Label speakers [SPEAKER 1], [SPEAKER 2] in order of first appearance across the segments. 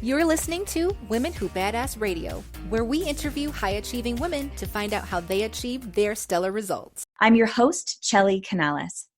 [SPEAKER 1] You're listening to Women Who Badass Radio, where we interview high-achieving women to find out how they achieve their stellar results.
[SPEAKER 2] I'm your host, Chelly Canales.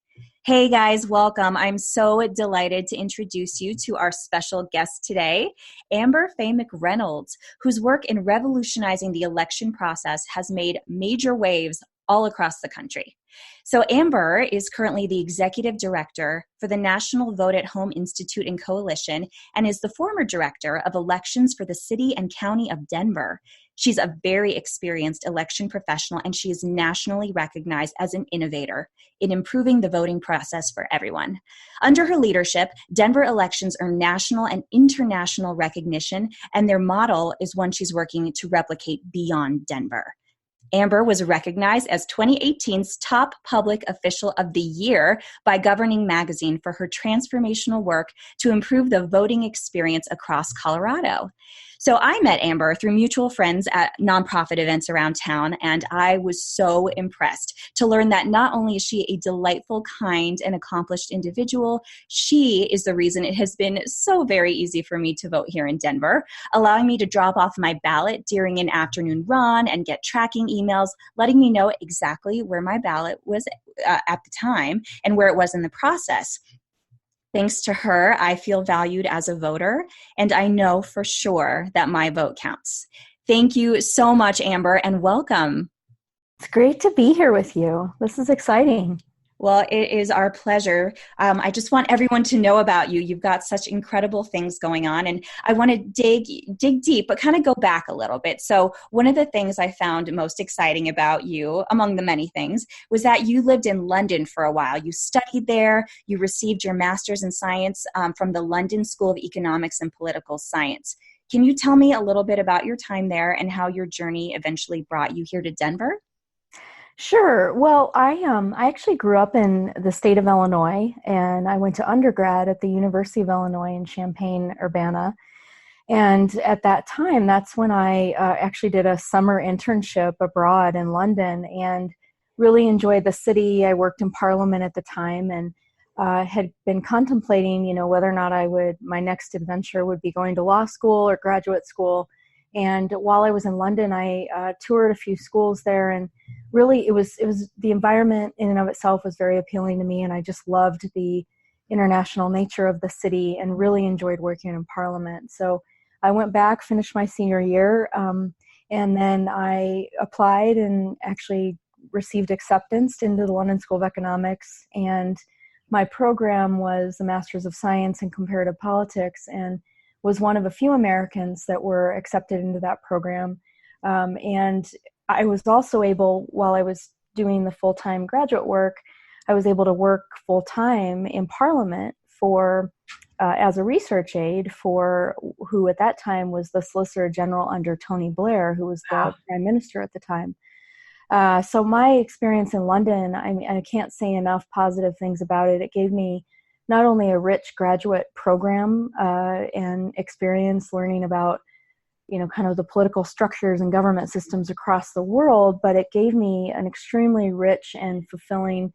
[SPEAKER 2] Hey guys, welcome. I'm so delighted to introduce you to our special guest today, Faye McReynolds, whose work in revolutionizing the election process has made major waves all across the country. So Amber is currently the executive director for the National Vote at Home Institute and Coalition and is the former director of elections for the city and county of Denver. She's a very experienced election professional, and she is nationally recognized as an innovator in improving the voting process for everyone. Under her leadership, Denver elections earn national and international recognition, and their model is one she's working to replicate beyond Denver. Amber was recognized as 2018's top public official of the year by Governing Magazine for her transformational work to improve the voting experience across Colorado. So I met Amber through mutual friends at nonprofit events around town, and I was so impressed to learn that not only is she a delightful, kind, and accomplished individual, she is the reason it has been so very easy for me to vote here in Denver, allowing me to drop off my ballot during an afternoon run and get tracking emails, letting me know exactly where my ballot was at the time and where it was in the process. Thanks to her, I feel valued as a voter, and I know for sure that my vote counts. Thank you so much, Amber, and welcome.
[SPEAKER 3] It's great to be here with you. This is exciting.
[SPEAKER 2] Well, it is our pleasure. I just want everyone to know about you. You've got such incredible things going on, and I want to dig deep, but kind of go back a little bit. So one of the things I found most exciting about you, among the many things, was that you lived in London for a while. You studied there. You received your master's in science from the London School of Economics and Political Science. Can you tell me a little bit about your time there and how your journey eventually brought you here to Denver?
[SPEAKER 3] Sure. Well, I actually grew up in the state of Illinois, and I went to undergrad at the University of Illinois in Champaign-Urbana. And at that time, that's when I actually did a summer internship abroad in London and really enjoyed the city. I worked in Parliament at the time and had been contemplating, whether or not my next adventure would be going to law school or graduate school. And while I was in London, I toured a few schools there, and really it was the environment in and of itself was very appealing to me, and I just loved the international nature of the city and really enjoyed working in Parliament. So I went back, finished my senior year, and then I applied and actually received acceptance into the London School of Economics, and my program was a Master's of Science in Comparative Politics, and was one of a few Americans that were accepted into that program. And I was also able, while I was doing the full-time graduate work, I was able to work full-time in Parliament for as a research aide for who at that time was the Solicitor General under Tony Blair, who was the Prime Minister at the time. So my experience in London, I can't say enough positive things about it. It gave me not only a rich graduate program and experience learning about, kind of the political structures and government systems across the world, but it gave me an extremely rich and fulfilling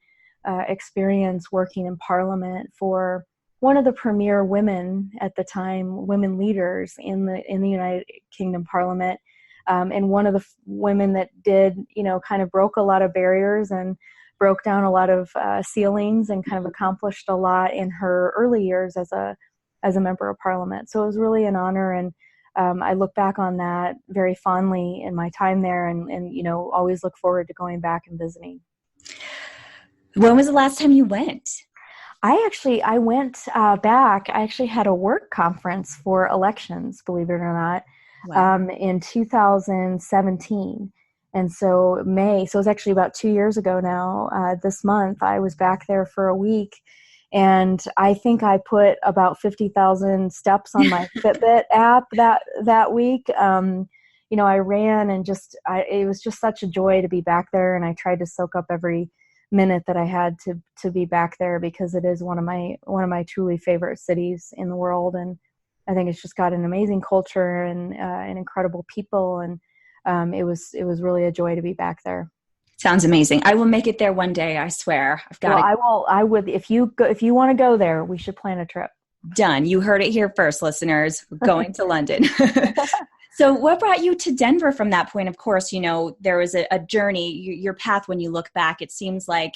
[SPEAKER 3] experience working in Parliament for one of the premier women at the time, women leaders in the United Kingdom Parliament, and one of the women that did, kind of broke a lot of barriers and broke down a lot of ceilings and kind of accomplished a lot in her early years as a member of Parliament. So it was really an honor, and I look back on that very fondly in my time there, and always look forward to going back and visiting.
[SPEAKER 2] When was the last time you went?
[SPEAKER 3] I went back. I actually had a work conference for elections, believe it or not, in 2017. And so so it was actually about 2 years ago now, this month, I was back there for a week, and I think I put about 50,000 steps on my Fitbit app that week. I ran and it was just such a joy to be back there, and I tried to soak up every minute that I had to be back there, because it is one of my truly favorite cities in the world. And I think it's just got an amazing culture and incredible people, and it was really a joy to be back there.
[SPEAKER 2] Sounds amazing. I will make it there one day. I swear. I would.
[SPEAKER 3] If you want to go there, we should plan a trip.
[SPEAKER 2] Done. You heard it here first, listeners. We're going to London. So what brought you to Denver from that point? Of course, you know, there was a journey, your path. When you look back, it seems like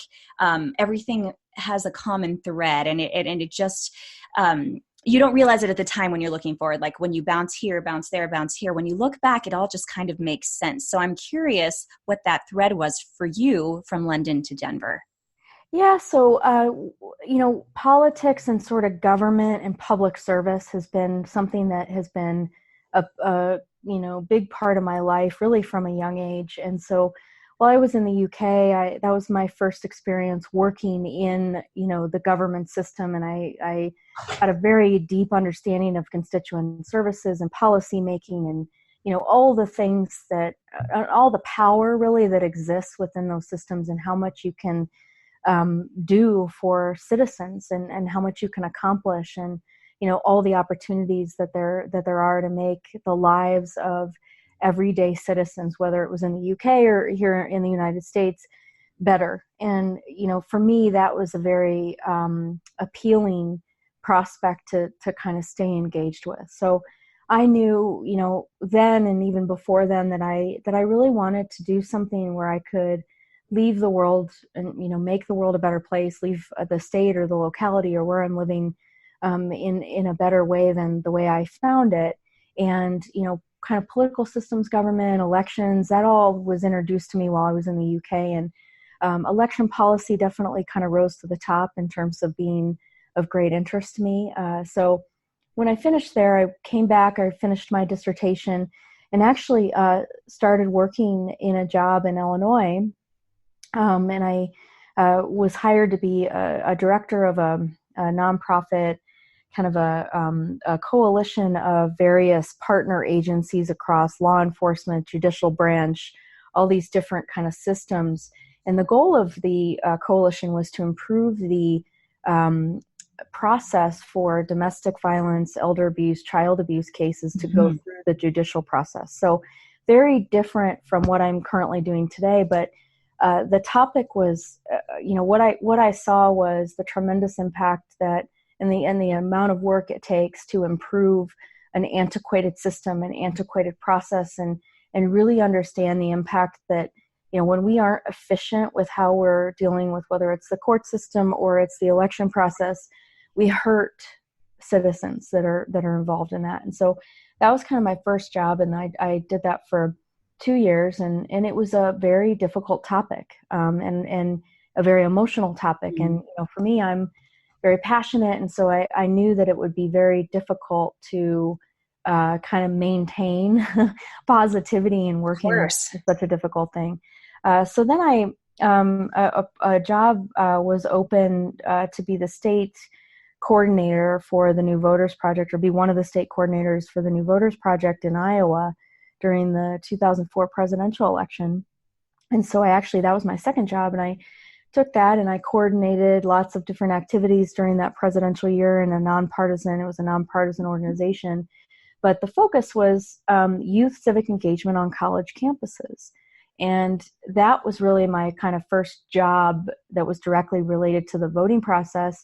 [SPEAKER 2] everything has a common thread, and it just, you don't realize it at the time when you're looking forward. Like when you bounce here, bounce there, bounce here, when you look back, it all just kind of makes sense. So I'm curious what that thread was for you from London to Denver.
[SPEAKER 3] Yeah, so, you know, politics and sort of government and public service has been something that has been a you know, big part of my life, really from a young age. And so while I was in the UK, that was my first experience working in, you know, the government system. And I had a very deep understanding of constituent services and policy making and, you know, all the things that, all the power really that exists within those systems and how much you can do for citizens and how much you can accomplish, and you know, all the opportunities that there are to make the lives of everyday citizens, whether it was in the UK or here in the United States, better. And you know, for me, that was a very appealing prospect to kind of stay engaged with. So I knew, you know, then and even before then that I really wanted to do something where I could leave the world and, you know, make the world a better place, leave the state or the locality or where I'm living in a better way than the way I found it. And, you know, kind of political systems, government, elections, that all was introduced to me while I was in the UK. And election policy definitely kind of rose to the top in terms of being of great interest to me. So when I finished there, I came back, I finished my dissertation and actually started working in a job in Illinois. And I was hired to be a director of a nonprofit, kind of a coalition of various partner agencies across law enforcement, judicial branch, all these different kind of systems. And the goal of the coalition was to improve the process for domestic violence, elder abuse, child abuse cases to go through the judicial process. So very different from what I'm currently doing today, but the topic was, you know, what I saw was the tremendous impact that, and the amount of work it takes to improve an antiquated system, an antiquated process, and really understand the impact that, you know, when we aren't efficient with how we're dealing with whether it's the court system or it's the election process, we hurt citizens that are involved in that. And so that was kind of my first job, and I did that for 2 years, and it was a very difficult topic, and a very emotional topic. And you know, for me, I'm very passionate, and so I knew that it would be very difficult to kind of maintain positivity in working with such a difficult thing. So then a job was open to be the state coordinator for the New Voters Project, or be one of the state coordinators for the New Voters Project in Iowa during the 2004 presidential election. And so that was my second job, and I took that and I coordinated lots of different activities during that presidential year in it was a nonpartisan organization. But the focus was youth civic engagement on college campuses. And that was really my kind of first job that was directly related to the voting process.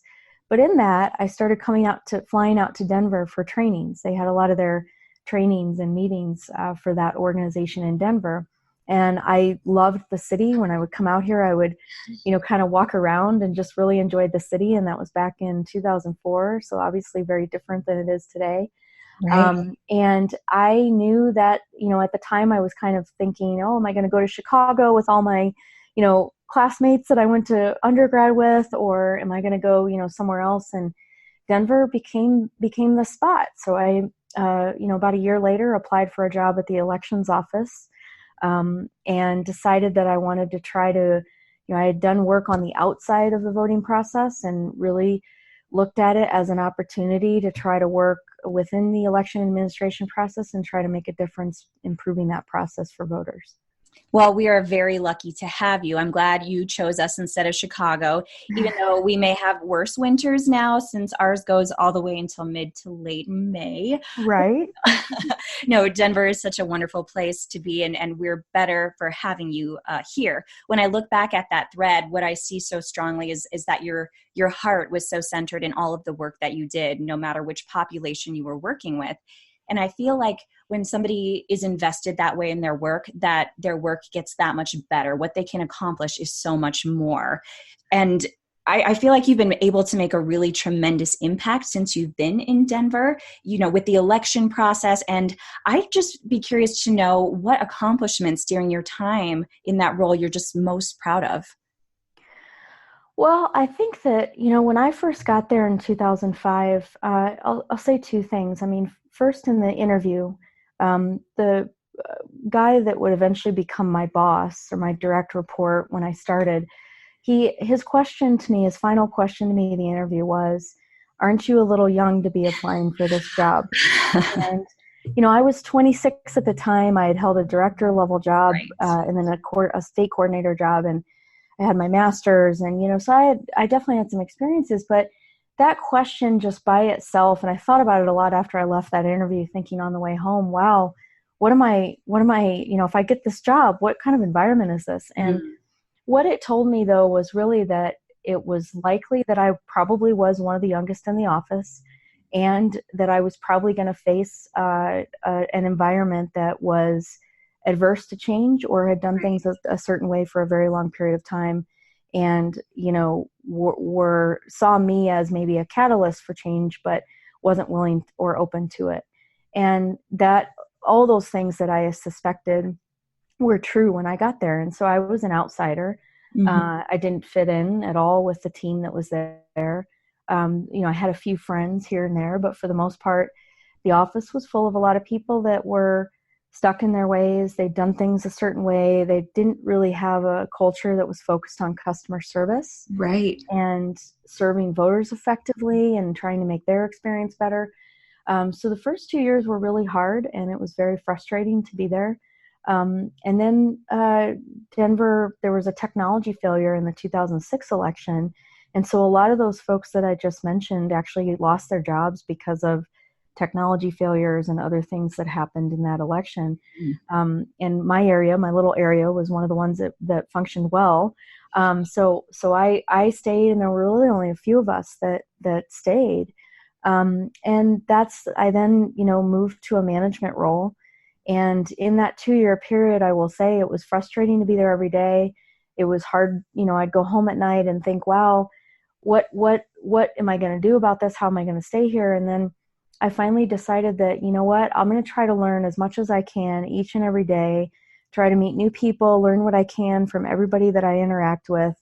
[SPEAKER 3] But in that, I started flying out to Denver for trainings. They had a lot of their trainings and meetings for that organization in Denver. And I loved the city. When I would come out here, I would, you know, kind of walk around and just really enjoyed the city. And that was back in 2004. So obviously very different than it is today. Right. And I knew that, you know, at the time I was kind of thinking, oh, am I going to go to Chicago with all my, you know, classmates that I went to undergrad with, or am I going to go, you know, somewhere else? And Denver became the spot. So I, you know, about a year later, applied for a job at the elections office, and decided that I wanted to try to, you know, I had done work on the outside of the voting process and really looked at it as an opportunity to try to work within the election administration process and try to make a difference improving that process for voters.
[SPEAKER 2] Well, we are very lucky to have you. I'm glad you chose us instead of Chicago, even though we may have worse winters now since ours goes all the way until mid to late May.
[SPEAKER 3] Right.
[SPEAKER 2] No, Denver is such a wonderful place to be, and we're better for having you here. When I look back at that thread, what I see so strongly is that your heart was so centered in all of the work that you did, no matter which population you were working with. And I feel like when somebody is invested that way in their work, that their work gets that much better. What they can accomplish is so much more. And I feel like you've been able to make a really tremendous impact since you've been in Denver, with the election process. And I'd just be curious to know what accomplishments during your time in that role you're just most proud of.
[SPEAKER 3] Well, I think that, when I first got there in 2005, I'll say two things. I mean, first in the interview, the guy that would eventually become my boss or my direct report when I started, his question to me, his final question to me in the interview was, "Aren't you a little young to be applying for this job?" And, I was 26 at the time. I had held a director level job,
[SPEAKER 2] Right.
[SPEAKER 3] and then a state coordinator job, and I had my master's, and, so I definitely had some experiences, but that question just by itself, and I thought about it a lot after I left that interview, thinking on the way home, wow, what am I, if I get this job, what kind of environment is this? And what it told me though was really that it was likely that I probably was one of the youngest in the office, and that I was probably going to face an environment that was adverse to change or had done things a certain way for a very long period of time, and saw me as maybe a catalyst for change, but wasn't willing or open to it. And that all those things that I suspected were true when I got there. And so I was an outsider. I didn't fit in at all with the team that was there. I had a few friends here and there, but for the most part, the office was full of a lot of people that were stuck in their ways. They'd done things a certain way. They didn't really have a culture that was focused on customer service,
[SPEAKER 2] Right,
[SPEAKER 3] and serving voters effectively and trying to make their experience better. So the first 2 years were really hard, and it was very frustrating to be there. And then Denver, there was a technology failure in the 2006 election. And so a lot of those folks that I just mentioned actually lost their jobs because of technology failures and other things that happened in that election. And my area, my little area, was one of the ones that functioned well. So I stayed, and there were really only a few of us that stayed. And I then, moved to a management role. And in that 2-year period, I will say it was frustrating to be there every day. It was hard. I'd go home at night and think, wow, what am I going to do about this? How am I going to stay here? And then I finally decided that, I'm going to try to learn as much as I can each and every day, try to meet new people, learn what I can from everybody that I interact with,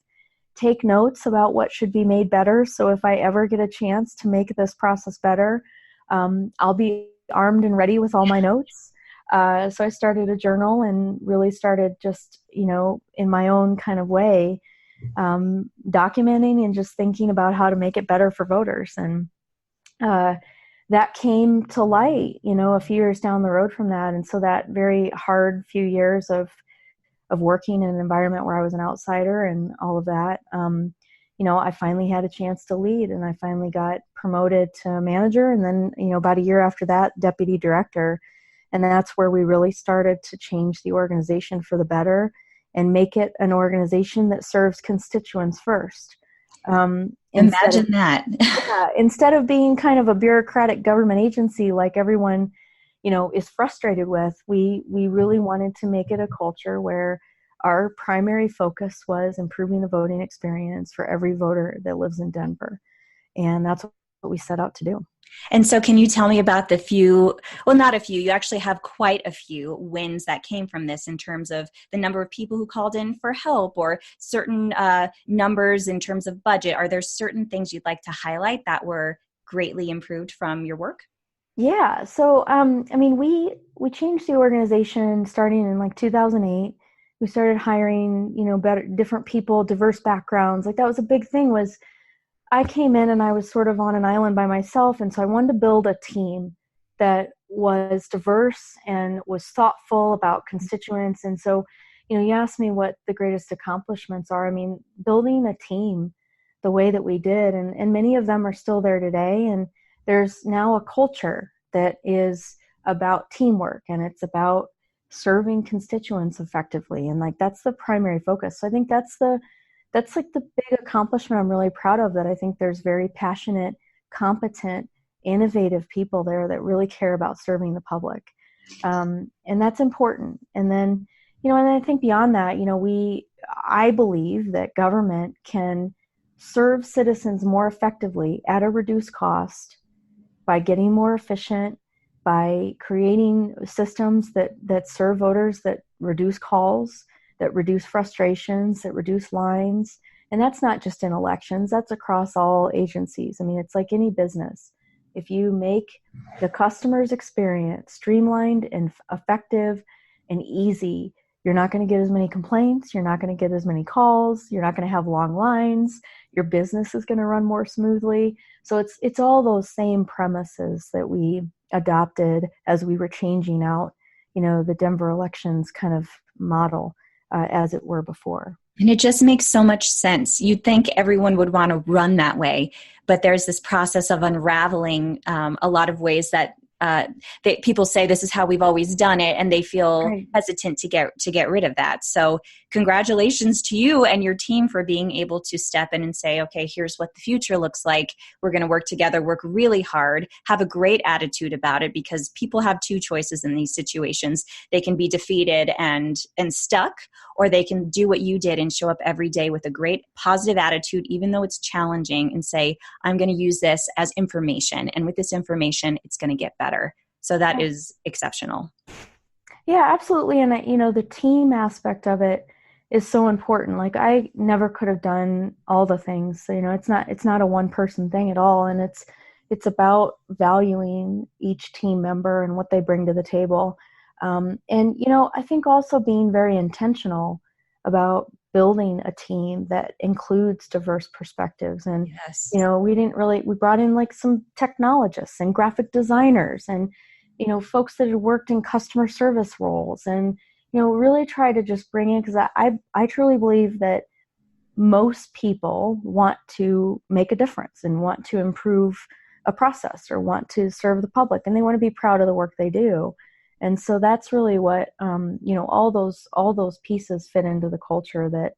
[SPEAKER 3] take notes about what should be made better. So if I ever get a chance to make this process better, I'll be armed and ready with all my notes. So I started a journal and really started just, in my own kind of way, documenting and just thinking about how to make it better for voters. And that came to light, a few years down the road from that. And so that very hard few years of working in an environment where I was an outsider and all of that, I finally had a chance to lead, and I finally got promoted to manager. And then, about a year after that, deputy director. And that's where we really started to change the organization for the better and make it an organization that serves constituents first.
[SPEAKER 2] Imagine that.
[SPEAKER 3] Instead of being kind of a bureaucratic government agency like everyone, is frustrated with, we really wanted to make it a culture where our primary focus was improving the voting experience for every voter that lives in Denver. And that's what we set out to do.
[SPEAKER 2] And so can you tell me about not a few, you actually have quite a few wins that came from this in terms of the number of people who called in for help, or certain numbers in terms of budget. Are there certain things you'd like to highlight that were greatly improved from your work?
[SPEAKER 3] Yeah. So, we changed the organization starting in 2008. We started hiring, different people, diverse backgrounds. That was a big thing. Was I came in and I was sort of on an island by myself. And so I wanted to build a team that was diverse and was thoughtful about constituents. And so, you asked me what the greatest accomplishments are. I mean, building a team the way that we did, and many of them are still there today. And there's now a culture that is about teamwork, and it's about serving constituents effectively. And like, that's the primary focus. So I think that's like the big accomplishment I'm really proud of, that I think there's very passionate, competent, innovative people there that really care about serving the public. And that's important. And then, and I think beyond that, I believe that government can serve citizens more effectively at a reduced cost by getting more efficient, by creating systems that serve voters, that reduce calls, that reduce frustrations, that reduce lines. And that's not just in elections, that's across all agencies. I mean, it's like any business. If you make the customer's experience streamlined and effective and easy, you're not going to get as many complaints, you're not going to get as many calls, you're not going to have long lines, your business is going to run more smoothly. So it's all those same premises that we adopted as we were changing out, the Denver elections kind of model, as it were before.
[SPEAKER 2] And it just makes so much sense. You'd think everyone would want to run that way, but there's this process of unraveling a lot of ways that people say this is how we've always done it, and they feel hesitant to get rid of that. So congratulations to you and your team for being able to step in and say, okay, here's what the future looks like. We're going to work together, work really hard, have a great attitude about it, because people have two choices in these situations. They can be defeated and stuck, or they can do what you did and show up every day with a great positive attitude, even though it's challenging, and say, I'm going to use this as information. And with this information, it's going to get better. So that is exceptional.
[SPEAKER 3] Yeah, absolutely. And the team aspect of it is so important. Like, I never could have done all the things. It's not a one person thing at all. And it's about valuing each team member and what they bring to the table. And I think also being very intentional about building a team that includes diverse perspectives. And, we brought in like some technologists and graphic designers and, folks that had worked in customer service roles, and, really try to just bring in, because I truly believe that most people want to make a difference and want to improve a process or want to serve the public, and they want to be proud of the work they do. And so that's really what, all those pieces fit into the culture that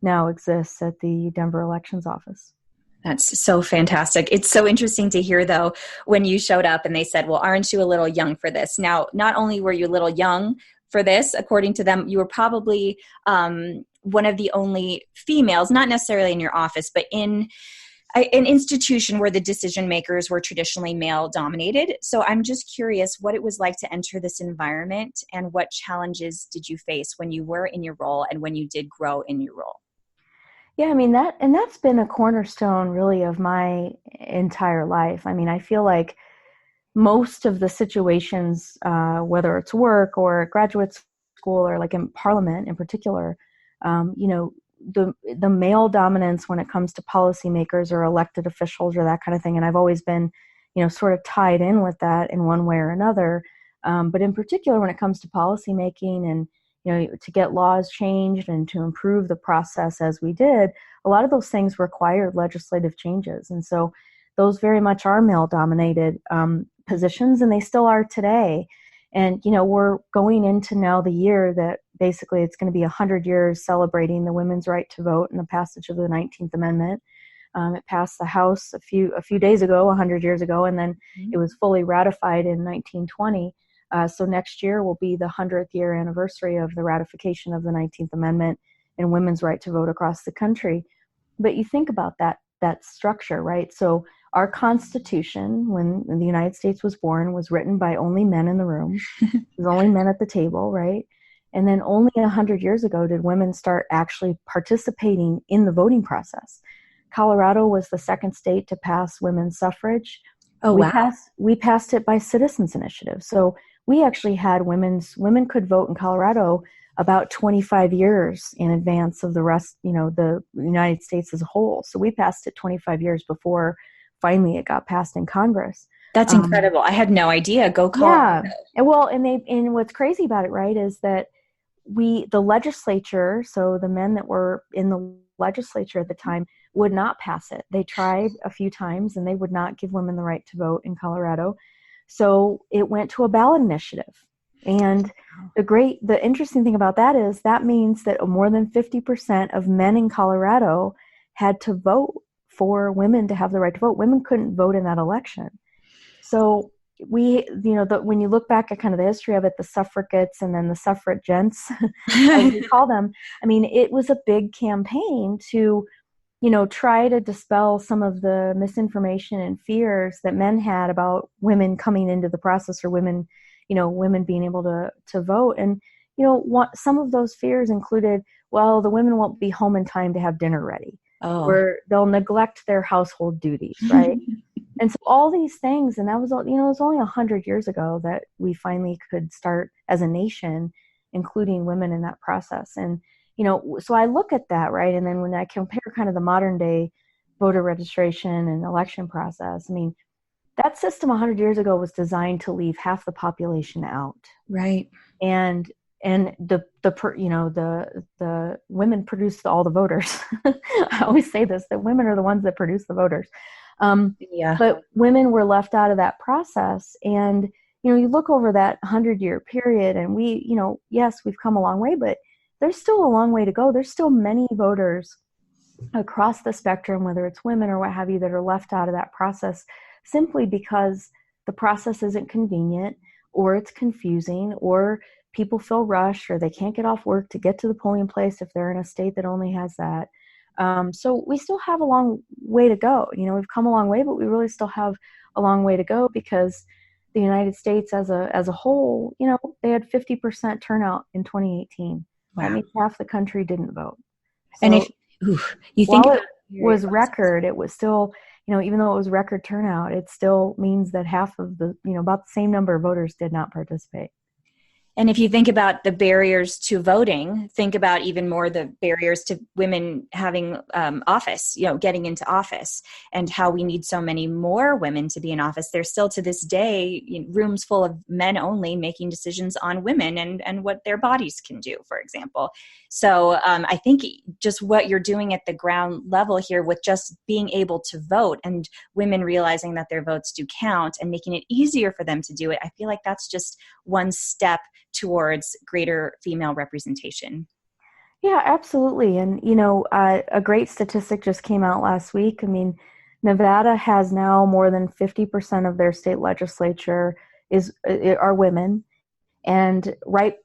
[SPEAKER 3] now exists at the Denver Elections Office.
[SPEAKER 2] That's so fantastic. It's so interesting to hear, though, when you showed up and they said, well, aren't you a little young for this? Now, not only were you a little young for this, according to them, you were probably one of the only females, not necessarily in your office, but in an institution where the decision makers were traditionally male dominated. So I'm just curious what it was like to enter this environment, and what challenges did you face when you were in your role and when you did grow in your role?
[SPEAKER 3] Yeah, I mean, that's been a cornerstone really of my entire life. I mean, I feel like most of the situations, whether it's work or graduate school or like in Parliament in particular, the male dominance when it comes to policymakers or elected officials or that kind of thing. And I've always been, sort of tied in with that in one way or another. But in particular, when it comes to policymaking and, to get laws changed and to improve the process as we did, a lot of those things required legislative changes. And so those very much are male dominated positions, and they still are today. And, we're going into now the year that basically it's going to be 100 years celebrating the women's right to vote and the passage of the 19th Amendment. It passed the House a few days ago, 100 years ago, and then it was fully ratified in 1920. So next year will be the 100th year anniversary of the ratification of the 19th Amendment and women's right to vote across the country. But you think about that structure, right? So our Constitution, when the United States was born, was written by only men in the room. It was only men at the table, right? And then only 100 years ago did women start actually participating in the voting process. Colorado was the second state to pass women's suffrage.
[SPEAKER 2] Oh, wow.
[SPEAKER 3] We passed it by citizens' initiative. So we actually had women could vote in Colorado about 25 years in advance of the rest, the United States as a whole. So we passed it 25 years before finally it got passed in Congress.
[SPEAKER 2] That's incredible. I had no idea. Go Colorado.
[SPEAKER 3] Yeah. Well, and what's crazy about it, right, is that the legislature, so the men that were in the legislature at the time, would not pass it. They tried a few times and they would not give women the right to vote in Colorado. So it went to a ballot initiative. And the interesting thing about that is that means that more than 50% of men in Colorado had to vote for women to have the right to vote. Women couldn't vote in that election. So when you look back at kind of the history of it, the suffragettes and then the suffragettes, as we call them, I mean, it was a big campaign to, try to dispel some of the misinformation and fears that men had about women coming into the process, or women being able to vote. And, some of those fears included, well, the women won't be home in time to have dinner ready, or they'll neglect their household duties, right? And so all these things, and that was, it was only 100 years ago that we finally could start as a nation, including women in that process. And, so I look at that, right? And then when I compare kind of the modern day voter registration and election process, I mean, that system 100 years ago was designed to leave half the population out.
[SPEAKER 2] Right.
[SPEAKER 3] And the women produced all the voters. I always say this, that women are the ones that produce the voters. But women were left out of that process. And, you look over that 100-year period and yes, we've come a long way, but there's still a long way to go. There's still many voters across the spectrum, whether it's women or what have you, that are left out of that process simply because the process isn't convenient, or it's confusing, or people feel rushed, or they can't get off work to get to the polling place if they're in a state that only has that. So we still have a long way to go. We've come a long way, but we really still have a long way to go, because the United States as a whole, they had 50% turnout in 2018. Wow. That means half the country didn't vote. So
[SPEAKER 2] and if you think
[SPEAKER 3] while it was record, it was still, even though it was record turnout, it still means that half of the, about the same number of voters did not participate.
[SPEAKER 2] And if you think about the barriers to voting, think about even more the barriers to women having office, getting into office, and how we need so many more women to be in office. There's still to this day rooms full of men only making decisions on women and what their bodies can do, for example. So I think just what you're doing at the ground level here with just being able to vote, and women realizing that their votes do count and making it easier for them to do it, I feel like that's just one step towards greater female representation.
[SPEAKER 3] Yeah, absolutely. And, a great statistic just came out last week. I mean, Nevada has now more than 50% of their state legislature are women. And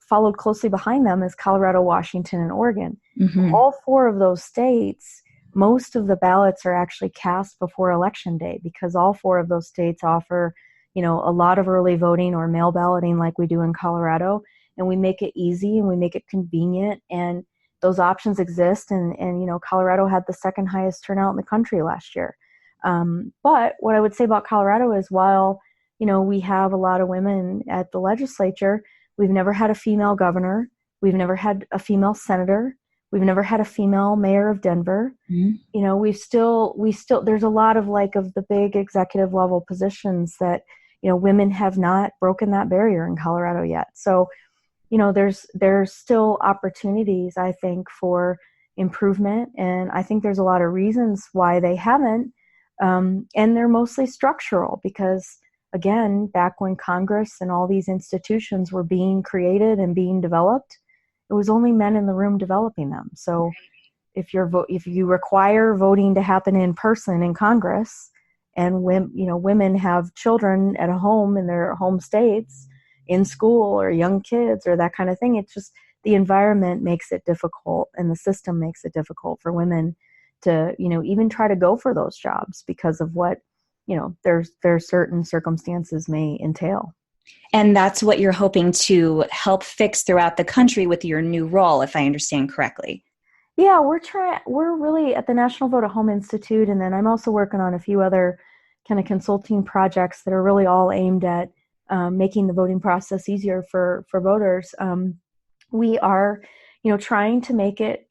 [SPEAKER 3] followed closely behind them is Colorado, Washington, and Oregon. Mm-hmm. All four of those states, most of the ballots are actually cast before Election Day, because all four of those states offer a lot of early voting or mail balloting like we do in Colorado, and we make it easy and we make it convenient, and those options exist. And Colorado had the second highest turnout in the country last year. But what I would say about Colorado is, while, we have a lot of women at the legislature, we've never had a female governor. We've never had a female senator. We've never had a female mayor of Denver. Mm-hmm. We still, there's a lot of of the big executive level positions that, women have not broken that barrier in Colorado yet. So, there's still opportunities, I think, for improvement. And I think there's a lot of reasons why they haven't. And they're mostly structural, because, again, back when Congress and all these institutions were being created and being developed, it was only men in the room developing them. So if you require voting to happen in person in Congress, and women have children at home in their home states, in school, or young kids, or that kind of thing, it's just the environment makes it difficult, and the system makes it difficult for women to even try to go for those jobs, because of what their certain circumstances may entail.
[SPEAKER 2] And that's what you're hoping to help fix throughout the country with your new role, if I understand correctly.
[SPEAKER 3] Yeah, we're really at the National Vote at Home Institute, and then I'm also working on a few other kind of consulting projects that are really all aimed at making the voting process easier for voters. We are, trying to make it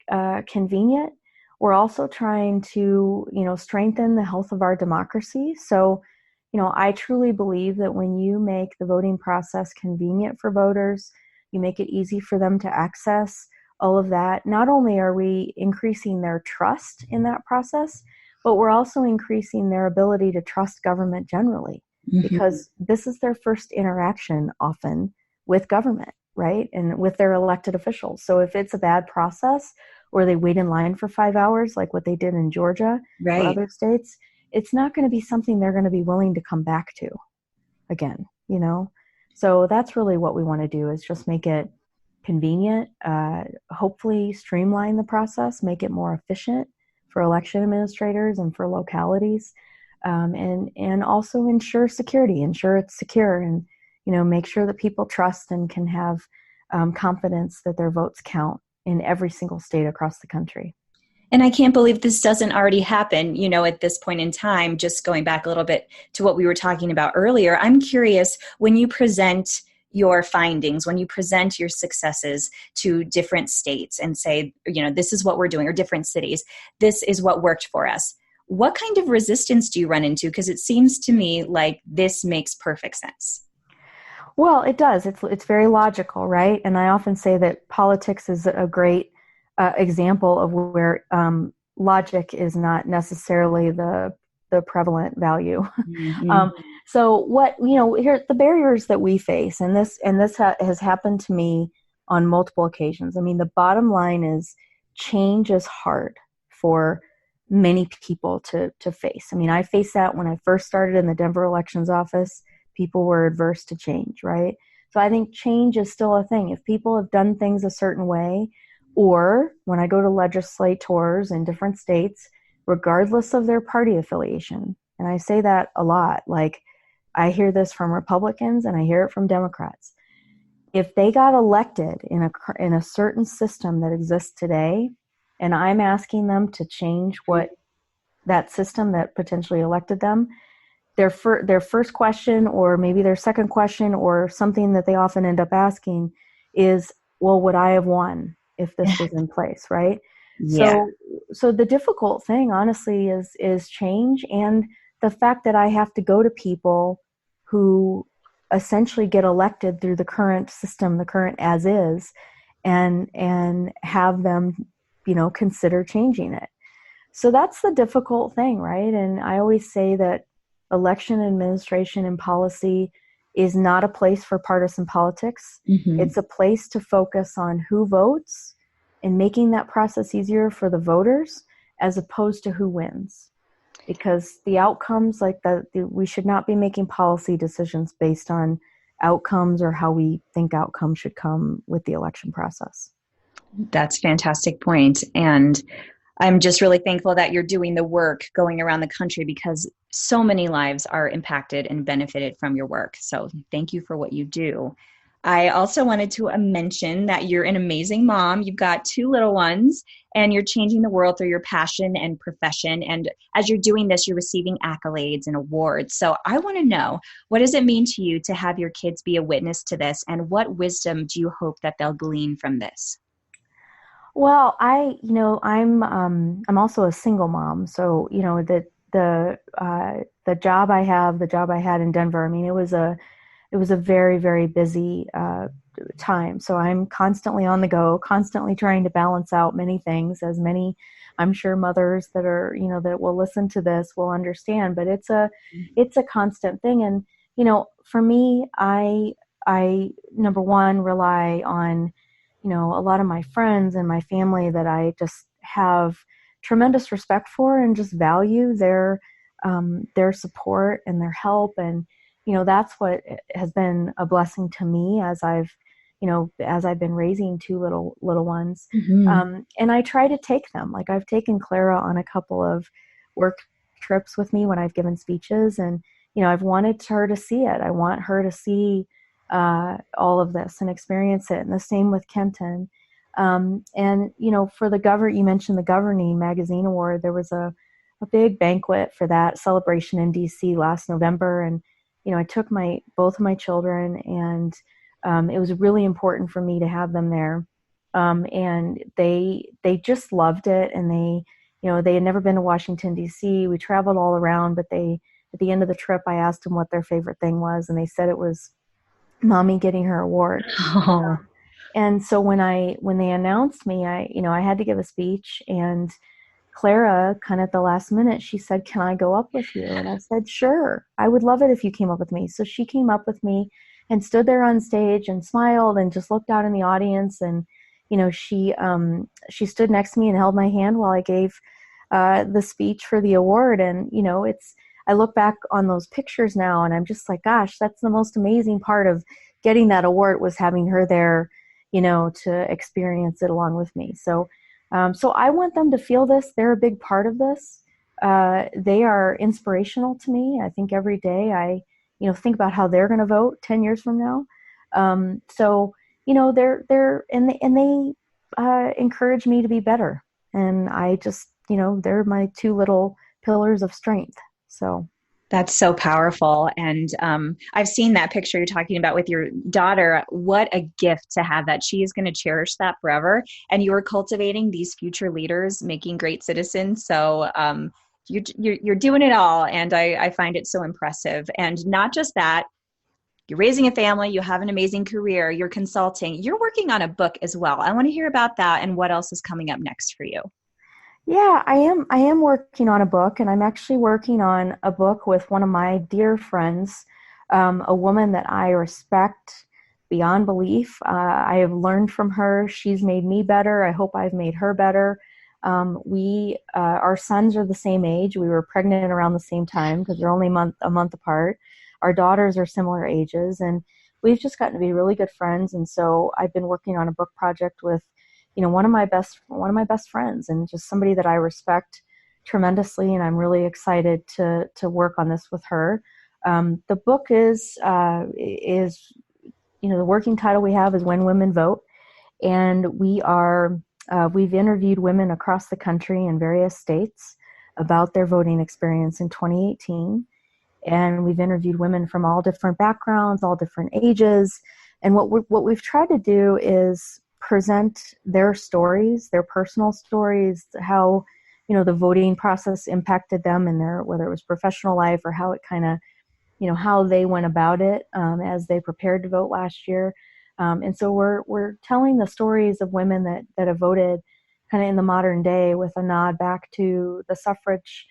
[SPEAKER 3] convenient. We're also trying to, strengthen the health of our democracy. So, I truly believe that when you make the voting process convenient for voters, you make it easy for them to access all of that. Not only are we increasing their trust in that process, but we're also increasing their ability to trust government generally, because this is their first interaction often with government, right? And with their elected officials. So if it's a bad process, or they wait in line for 5 hours, like what they did in Georgia or other states, it's not going to be something they're going to be willing to come back to again, you know? So that's really what we want to do, is just make it convenient, hopefully streamline the process, make it more efficient for election administrators and for localities, and also ensure security, ensure it's secure, and, you know, make sure that people trust and can have confidence that their votes count in every single state across the country.
[SPEAKER 2] And I can't believe this doesn't already happen, you know, at this point in time. Just going back a little bit to what we were talking about earlier, I'm curious, when you present your findings, when you present your successes to different states and say, you know, this is what we're doing, or different cities, this is what worked for us, what kind of resistance do you run into? Because it seems to me like this makes perfect sense.
[SPEAKER 3] Well, it does. It's very logical, right? And I often say that politics is a great example of where logic is not necessarily the prevalent value. So what, you know, here the barriers that we face, and this has happened to me on multiple occasions. I mean, the bottom line is change is hard for many people to face. I mean, I faced that when I first started in the Denver elections office. People were adverse to change, right? So I think change is still a thing. If people have done things a certain way, or when I go to legislators in different states, regardless of their party affiliation, and I say that a lot, like I hear this from Republicans and I hear it from Democrats. If they got elected in a certain system that exists today, and I'm asking them to change what that system that potentially elected them, their first question, or maybe their second question, or something that they often end up asking is, well, would I have won if this was in place, right? Yeah. So the difficult thing, honestly, is change, and the fact that I have to go to people who essentially get elected through the current system, the current as is, and have them, you know, consider changing it. So that's the difficult thing, right? And I always say that election administration and policy is not a place for partisan politics. It's a place to focus on who votes and making that process easier for the voters, as opposed to who wins. Because the outcomes, like we should not be making policy decisions based on outcomes or how we think outcomes should come with the election process.
[SPEAKER 2] That's a fantastic point. And I'm just really thankful that you're doing the work going around the country, because so many lives are impacted and benefited from your work. So thank you for what you do. I also wanted to mention that you're an amazing mom. You've got 2 little ones, and you're changing the world through your passion and profession. And as you're doing this, you're receiving accolades and awards. So I want to know, what does it mean to you to have your kids be a witness to this? And what wisdom do you hope that they'll glean from this?
[SPEAKER 3] Well, I'm also a single mom. So, you know, the job I had in Denver, I mean, it was a very, very busy time. So I'm constantly on the go, constantly trying to balance out many things, as many, I'm sure, mothers that are, you know, that will listen to this will understand, but it's a constant thing. And, you know, for me, I number one, rely on, you know, a lot of my friends and my family that I just have tremendous respect for, and just value their support and their help. And, you know, that's what has been a blessing to me as I've been raising 2 little ones. And I try to take them, like I've taken Clara on a couple of work trips with me when I've given speeches, and, you know, I've wanted her to see it. I want her to see all of this and experience it. And the same with Kenton. And, you know, for you mentioned the Governing Magazine Award, there was a big banquet for that celebration in DC last November. And, you know, I took both of my children, and it was really important for me to have them there. And they just loved it. And they had never been to Washington, DC. We traveled all around, but at the end of the trip, I asked them what their favorite thing was. And they said it was Mommy getting her award. And so when they announced me, I had to give a speech, and Clara, kind of at the last minute, she said, "Can I go up with you?" And I said, "Sure, I would love it if you came up with me." So she came up with me and stood there on stage and smiled and just looked out in the audience. And, she stood next to me and held my hand while I gave the speech for the award. And, I look back on those pictures now and I'm just like, gosh, that's the most amazing part of getting that award, was having her there, to experience it along with me. So I want them to feel this. They're a big part of this. They are inspirational to me. I think every day I, think about how they're going to vote 10 years from now. They encourage me to be better. And I just, they're my two little pillars of strength. So.
[SPEAKER 2] That's so powerful. And I've seen that picture you're talking about with your daughter. What a gift to have that. She is going to cherish that forever. And you are cultivating these future leaders, making great citizens. So you're doing it all. And I find it so impressive. And not just that, you're raising a family, you have an amazing career, you're consulting, you're working on a book as well. I want to hear about that and what else is coming up next for you.
[SPEAKER 3] Yeah, I am working on a book, and I'm actually working on a book with one of my dear friends, a woman that I respect beyond belief. I have learned from her. She's made me better. I hope I've made her better. Our sons are the same age. We were pregnant around the same time because they're only a month apart. Our daughters are similar ages, and we've just gotten to be really good friends. And so I've been working on a book project with one of my best friends, and just somebody that I respect tremendously. And I'm really excited to work on this with her. The book is the working title we have is When Women Vote. And we've interviewed women across the country in various states about their voting experience in 2018. And we've interviewed women from all different backgrounds, all different ages. And what we've tried to do is present their stories, their personal stories, how, the voting process impacted them in their, whether it was professional life or how it kind of, how they went about it as they prepared to vote last year. And so we're telling the stories of women that have voted kind of in the modern day, with a nod back to the suffrage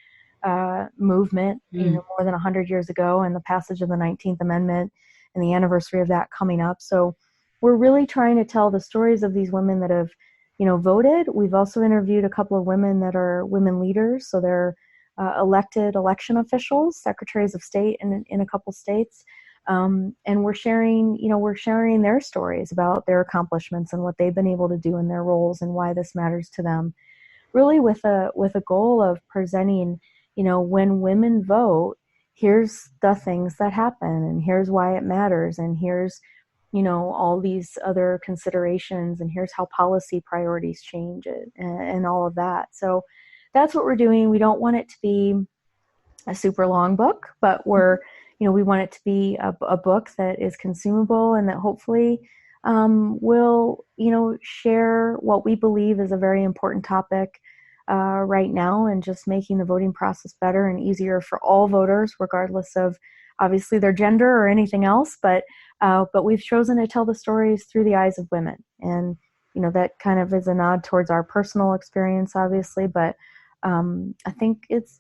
[SPEAKER 3] movement, more than 100 years ago, and the passage of the 19th Amendment and the anniversary of that coming up. So we're really trying to tell the stories of these women that have, voted. We've also interviewed a couple of women that are women leaders. So they're elected election officials, secretaries of state in a couple states. And we're sharing their stories about their accomplishments and what they've been able to do in their roles and why this matters to them, really with a goal of presenting, when women vote, here's the things that happen, and here's why it matters, and here's, all these other considerations, and here's how policy priorities change it, and all of that. So that's what we're doing. We don't want it to be a super long book, but we want it to be a book that is consumable and that hopefully will, share what we believe is a very important topic right now, and just making the voting process better and easier for all voters, regardless of obviously their gender or anything else. But we've chosen to tell the stories through the eyes of women, and that kind of is a nod towards our personal experience, obviously. But I think it's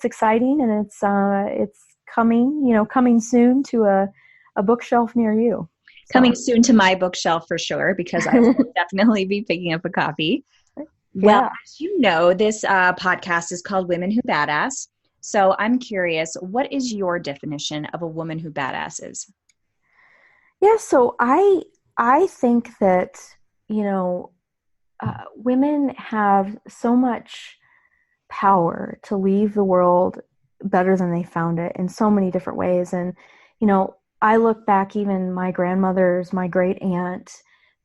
[SPEAKER 3] exciting, and it's coming soon to a bookshelf near you.
[SPEAKER 2] Coming soon to my bookshelf for sure, because I will definitely be picking up a copy. Well, as you know, this podcast is called Women Who Badass. So I'm curious, what is your definition of a woman who badasses?
[SPEAKER 3] Yeah, so I think that, women have so much power to leave the world better than they found it in so many different ways. And, I look back, even my grandmothers, my great aunt,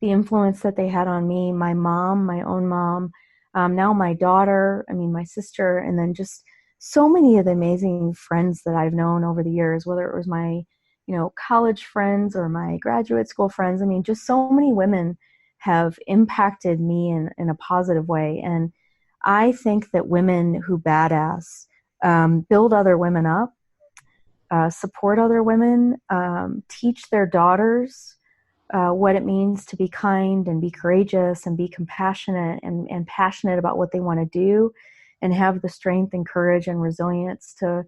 [SPEAKER 3] the influence that they had on me, my mom, my own mom, now my daughter, my sister, and then just so many of the amazing friends that I've known over the years, whether it was my, college friends or my graduate school friends. Just so many women have impacted me in a positive way. And I think that women who badass build other women up, support other women, teach their daughters what it means to be kind and be courageous and be compassionate and passionate about what they want to do and have the strength and courage and resilience to,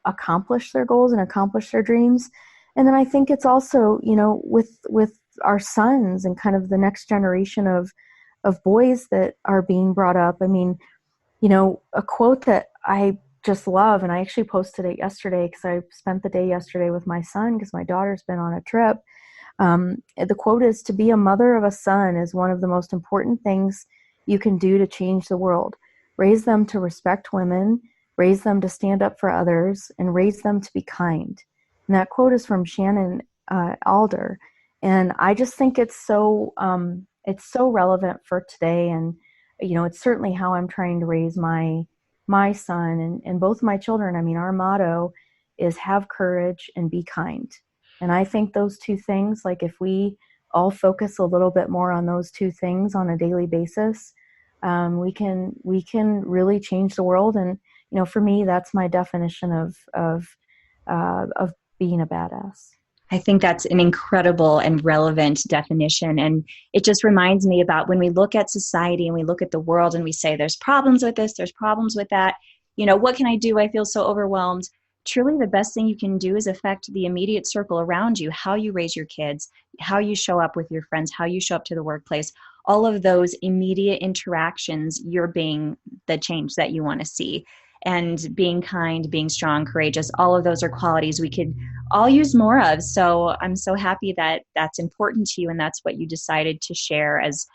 [SPEAKER 3] accomplish their goals and accomplish their dreams. And then I think it's also, with our sons and kind of the next generation of boys that are being brought up. I mean, a quote that I just love, and I actually posted it yesterday because I spent the day yesterday with my son because my daughter's been on a trip. The quote is, "To be a mother of a son is one of the most important things you can do to change the world. Raise them to respect women, raise them to stand up for others, and raise them to be kind." And that quote is from Shannon Alder. And I just think it's so relevant for today. And, it's certainly how I'm trying to raise my son and both my children. I mean, our motto is have courage and be kind. And I think those two things, like if we all focus a little bit more on those two things on a daily basis, we can really change the world. And, for me, that's my definition of being a badass.
[SPEAKER 2] I think that's an incredible and relevant definition. And it just reminds me about when we look at society and we look at the world and we say, there's problems with this, there's problems with that. What can I do? I feel so overwhelmed. Truly, the best thing you can do is affect the immediate circle around you, how you raise your kids, how you show up with your friends, how you show up to the workplace. All of those immediate interactions, you're being the change that you want to see. And being kind, being strong, courageous, all of those are qualities we could all use more of. So I'm so happy that that's important to you and that's what you decided to share as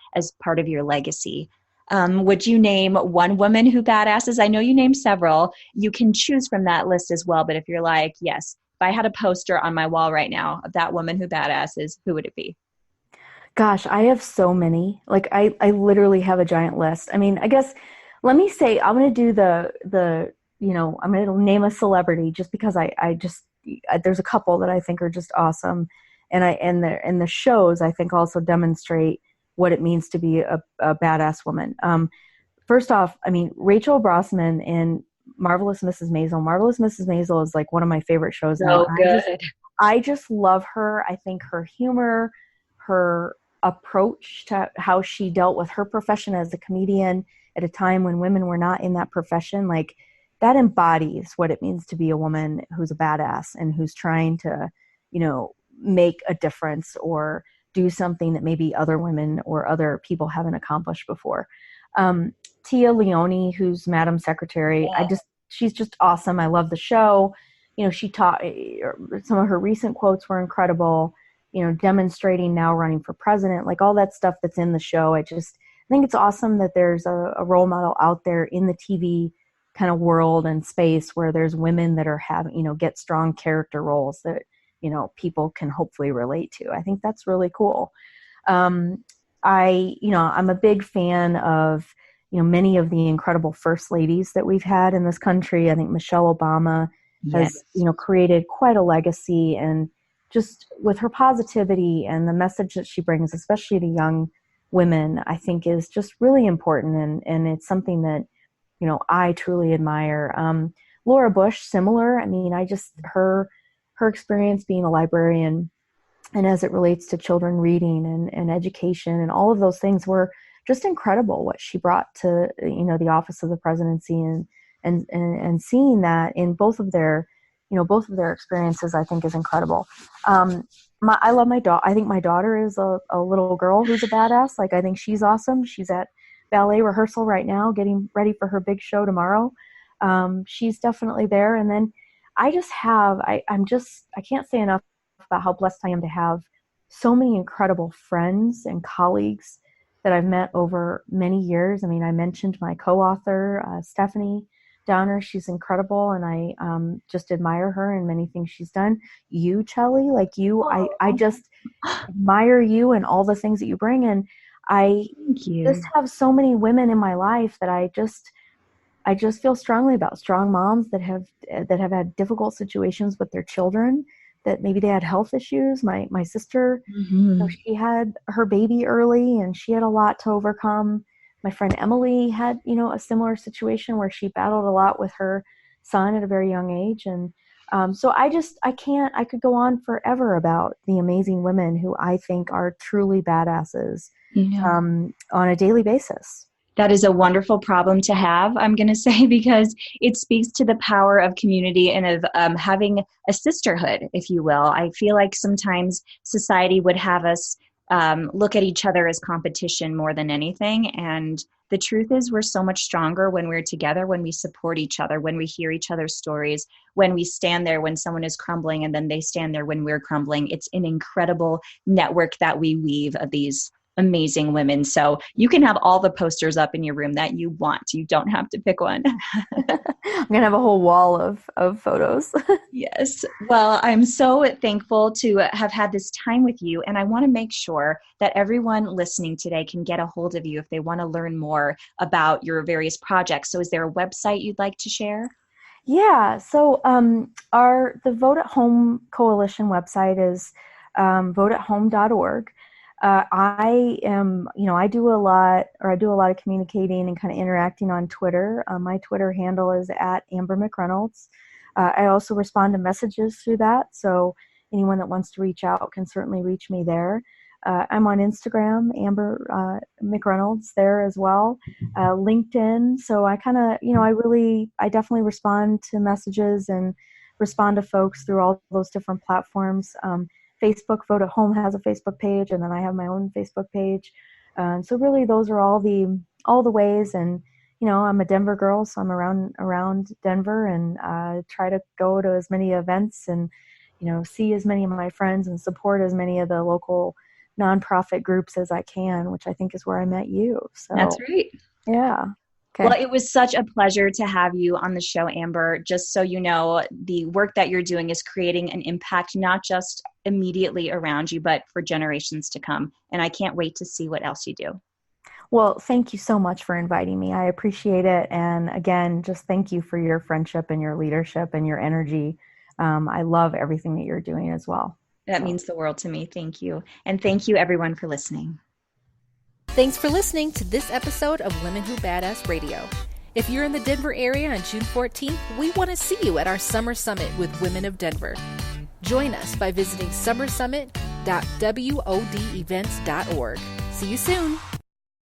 [SPEAKER 2] part of your legacy. Would you name one woman who badasses? I know you named several. You can choose from that list as well. But if you're like, yes, if I had a poster on my wall right now of that woman who badasses, who would it be?
[SPEAKER 3] Gosh, I have so many. Like I literally have a giant list. I mean, I guess let me say I'm going to do I'm going to name a celebrity just because there's a couple that I think are just awesome. And the shows I think also demonstrate what it means to be a badass woman. First off, I mean, Rachel Brosnahan in Marvelous Mrs. Maisel. Marvelous Mrs. Maisel is like one of my favorite shows now.
[SPEAKER 2] Good.
[SPEAKER 3] I just love her. I think her humor, her approach to how she dealt with her profession as a comedian at a time when women were not in that profession, like that embodies what it means to be a woman who's a badass and who's trying to, make a difference or do something that maybe other women or other people haven't accomplished before. Tia Leone, who's Madam Secretary,
[SPEAKER 2] Yeah.
[SPEAKER 3] She's just awesome. I love the show. She taught, some of her recent quotes were incredible, demonstrating now running for president, like all that stuff that's in the show. I think it's awesome that there's a role model out there in the TV kind of world and space where there's women that are having, get strong character roles that, people can hopefully relate to. I think that's really cool. I'm a big fan of, many of the incredible first ladies that we've had in this country. I think Michelle Obama has, created quite a legacy, and just with her positivity and the message that she brings, especially to young women, I think is just really important. And it's something that, I truly admire. Laura Bush, similar. I mean, her experience being a librarian and as it relates to children reading and education and all of those things were just incredible what she brought to, the office of the presidency and seeing that in both of their experiences, I think is incredible. I love my daughter. I think my daughter is a little girl who's a badass. Like, I think she's awesome. She's at ballet rehearsal right now, getting ready for her big show tomorrow. She's definitely there. And then I can't say enough about how blessed I am to have so many incredible friends and colleagues that I've met over many years. I mean, I mentioned my co-author, Stephanie Downer. She's incredible, and I just admire her and many things she's done. You, Chelly, like you, I just admire you and all the things that you bring. And I just have so many women in my life that I just feel strongly about. Strong moms that have had difficult situations with their children, that maybe they had health issues. My sister, she had her baby early and she had a lot to overcome. My friend Emily had, a similar situation where she battled a lot with her son at a very young age. And So I could go on forever about the amazing women who I think are truly badasses on a daily basis.
[SPEAKER 2] That is a wonderful problem to have, I'm going to say, because it speaks to the power of community and of having a sisterhood, if you will. I feel like sometimes society would have us look at each other as competition more than anything. And the truth is we're so much stronger when we're together, when we support each other, when we hear each other's stories, when we stand there when someone is crumbling and then they stand there when we're crumbling. It's an incredible network that we weave of these amazing women. So you can have all the posters up in your room that you want. You don't have to pick one.
[SPEAKER 3] I'm going to have a whole wall of photos.
[SPEAKER 2] Yes. Well, I'm so thankful to have had this time with you. And I want to make sure that everyone listening today can get a hold of you if they want to learn more about your various projects. So is there a website you'd like to share?
[SPEAKER 3] Yeah. So the Vote at Home Coalition website is voteathome.org. I do a lot of communicating and kind of interacting on Twitter. My Twitter handle is at Amber McReynolds. I also respond to messages through that. So anyone that wants to reach out can certainly reach me there. I'm on Instagram, Amber McReynolds there as well. LinkedIn. So I kind of, I definitely respond to messages and respond to folks through all those different platforms. Facebook, Vote at Home has a Facebook page, and then I have my own Facebook page. So really, those are all the ways. And I'm a Denver girl, so I'm around Denver, and try to go to as many events and see as many of my friends and support as many of the local nonprofit groups as I can, which I think is where I met you. So
[SPEAKER 2] that's right.
[SPEAKER 3] Yeah. Okay.
[SPEAKER 2] Well, it was such a pleasure to have you on the show, Amber. Just so you know, the work that you're doing is creating an impact, not just immediately around you, but for generations to come. And I can't wait to see what else you do.
[SPEAKER 3] Well, thank you so much for inviting me. I appreciate it. And again, just thank you for your friendship and your leadership and your energy. I love everything that you're doing as well.
[SPEAKER 2] That means the world to me. Thank you. And thank you, everyone, for listening.
[SPEAKER 1] Thanks for listening to this episode of Women Who Badass Radio. If you're in the Denver area on June 14th, we want to see you at our Summer Summit with Women of Denver. Join us by visiting summersummit.wodevents.org. See you soon.